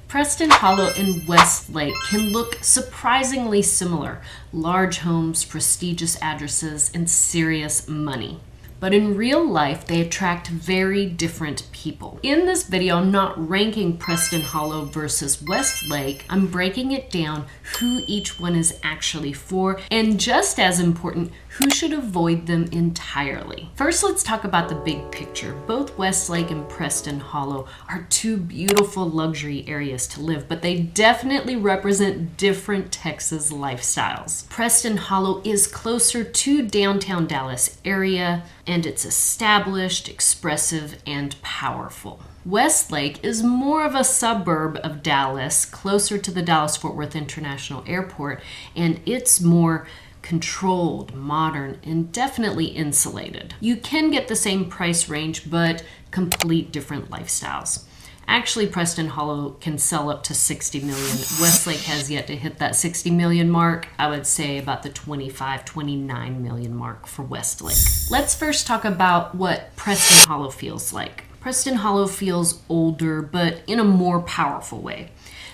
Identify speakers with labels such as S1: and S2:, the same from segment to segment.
S1: Preston Hollow and Westlake can look surprisingly similar. Large homes, prestigious addresses, and serious money. But in real life, they attract very different people. In this video, I'm not ranking Preston Hollow versus Westlake. I'm breaking it down who each one is actually for, and just as important, who should avoid them entirely. First, let's talk about the big picture. Both Westlake and Preston Hollow are two beautiful luxury areas to live, but they definitely represent different Texas lifestyles. Preston Hollow is closer to downtown Dallas area, and it's established, expressive, and powerful. Westlake is more of a suburb of Dallas, closer to the Dallas-Fort Worth International Airport, and it's more controlled, modern, and definitely insulated. You can get the same price range, but complete different lifestyles. Actually, Preston Hollow can sell up to 60 million. Westlake has yet to hit that 60 million mark. I would say about the 25, 29 million mark for Westlake. Let's first talk about what Preston Hollow feels like. Preston Hollow feels older, but in a more powerful way.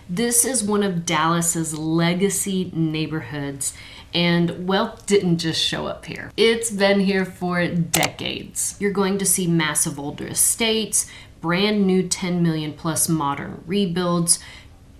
S1: This is one of Dallas's legacy neighborhoods, and wealth didn't just show up here. It's been here for decades. You're going to see massive older estates, brand new 10 million plus modern rebuilds,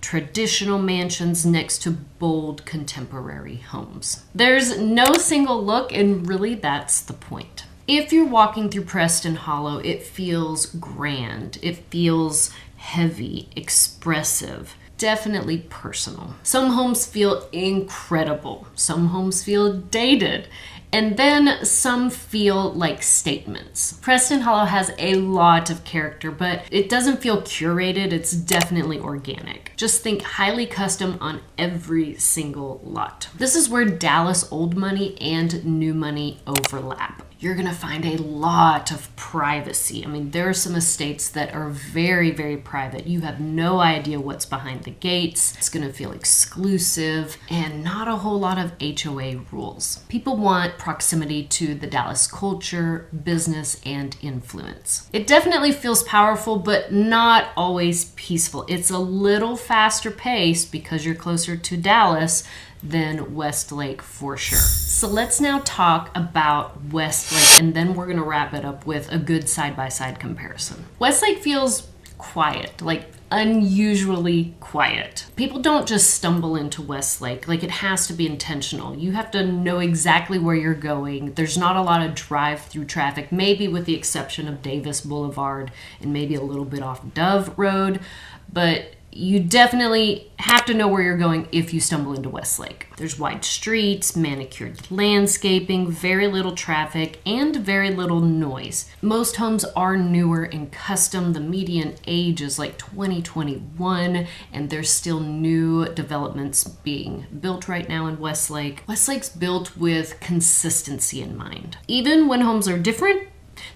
S1: traditional mansions next to bold contemporary homes. There's no single look, and really that's the point. If you're walking through Preston Hollow, it feels grand. It feels heavy, expressive, definitely personal. Some homes feel incredible. Some homes feel dated. And then some feel like statements. Preston Hollow has a lot of character, but it doesn't feel curated. It's definitely organic. Just think highly custom on every single lot. This is where Dallas old money and new money overlap. You're gonna find a lot of privacy. I mean, there are some estates that are very, very private. You have no idea what's behind the gates. It's gonna feel exclusive and not a whole lot of HOA rules. People want proximity to the Dallas culture, business, and influence. It definitely feels powerful, but not always peaceful. It's a little faster paced because you're closer to Dallas than Westlake for sure. So let's now talk about Westlake, and then we're gonna wrap it up with a good side-by-side comparison. Westlake feels quiet, like unusually quiet. People don't just stumble into Westlake. Like, it has to be intentional. You have to know exactly where you're going. There's not a lot of drive-through traffic, maybe with the exception of Davis Boulevard and maybe a little bit off Dove Road, but you definitely have to know where you're going if you stumble into Westlake. There's wide streets, manicured landscaping, very little traffic, and very little noise. Most homes are newer and custom. The median age is like 2021, and there's still new developments being built right now in Westlake. Westlake's built with consistency in mind. Even when homes are different,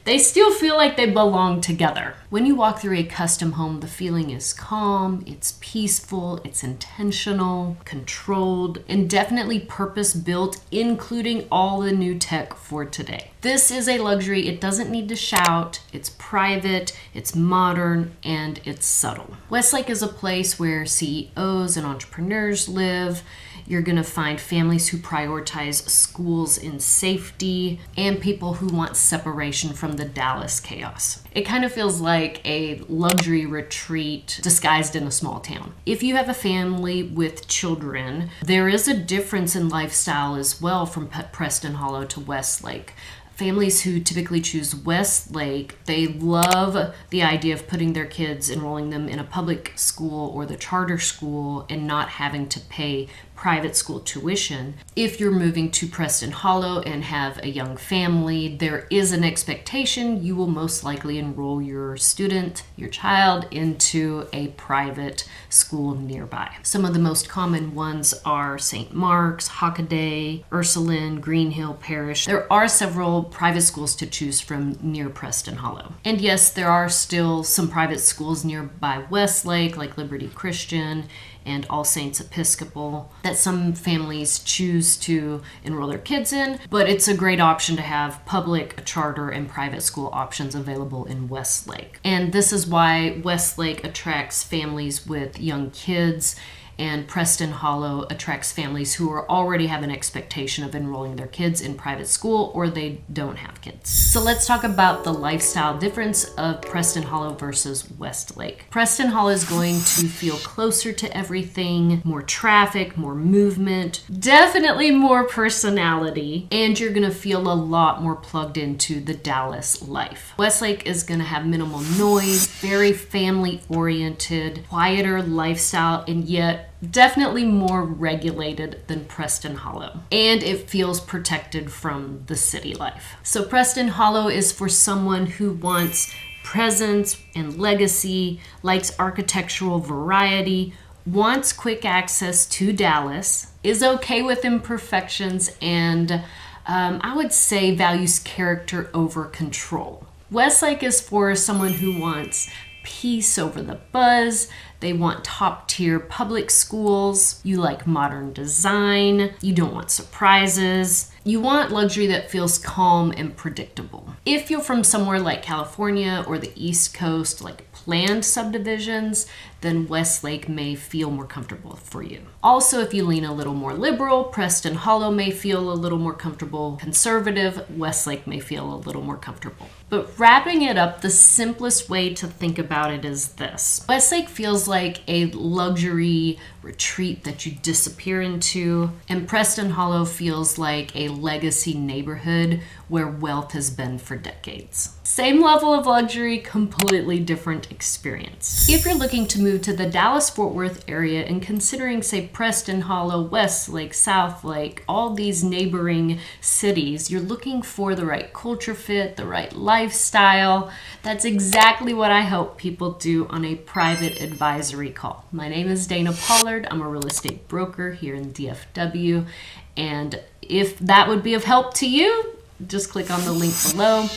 S1: they still feel like they belong together. When you walk through a custom home, the feeling is calm, it's peaceful, it's intentional, controlled, and definitely purpose-built, including all the new tech for today. This is a luxury. It doesn't need to shout. It's private, it's modern, and it's subtle. Westlake is a place where CEOs and entrepreneurs live. You're gonna find families who prioritize schools and safety, and people who want separation from the Dallas chaos. It kind of feels like a luxury retreat disguised in a small town. If you have a family with children, there is a difference in lifestyle as well from Preston Hollow to Westlake. Families who typically choose Westlake, they love the idea of putting their kids, enrolling them in a public school or the charter school and not having to pay private school tuition. If you're moving to Preston Hollow and have a young family, there is an expectation you will most likely enroll your student, your child, into a private school nearby. Some of the most common ones are St. Mark's, Hockaday, Ursuline, Green Hill Parish. There are several private schools to choose from near Preston Hollow. And yes, there are still some private schools nearby Westlake, like Liberty Christian and All Saints Episcopal. that some families choose to enroll their kids in, but it's a great option to have public, charter, and private school options available in Westlake. And this is why Westlake attracts families with young kids, and Preston Hollow attracts families who are already have an expectation of enrolling their kids in private school, or they don't have kids. So let's talk about the lifestyle difference of Preston Hollow versus Westlake. Preston Hollow is going to feel closer to everything, more traffic, more movement, definitely more personality, and you're gonna feel a lot more plugged into the Dallas life. Westlake is gonna have minimal noise, very family oriented, quieter lifestyle, and yet definitely more regulated than Preston Hollow. And it feels protected from the city life. So Preston Hollow is for someone who wants presence and legacy, likes architectural variety, wants quick access to Dallas, is okay with imperfections, and I would say values character over control. Westlake is for someone who wants peace over the buzz. They want top tier public schools. You like modern design. You don't want surprises. You want luxury that feels calm and predictable. If you're from somewhere like California or the East Coast, like planned subdivisions, then Westlake may feel more comfortable for you. Also, if you lean a little more liberal, Preston Hollow may feel a little more comfortable. Conservative, Westlake may feel a little more comfortable. But wrapping it up, the simplest way to think about it is this. Westlake feels like a luxury retreat that you disappear into, and Preston Hollow feels like a legacy neighborhood where wealth has been for decades. Same level of luxury, completely different experience. If you're looking to move to the Dallas-Fort Worth area and considering, say, Preston Hollow, Westlake, Southlake, all these neighboring cities, you're looking for the right culture fit, the right lifestyle. That's exactly what I help people do on a private advisory call. My name is Dana Pollard. I'm a real estate broker here in DFW. And if that would be of help to you, just click on the link below.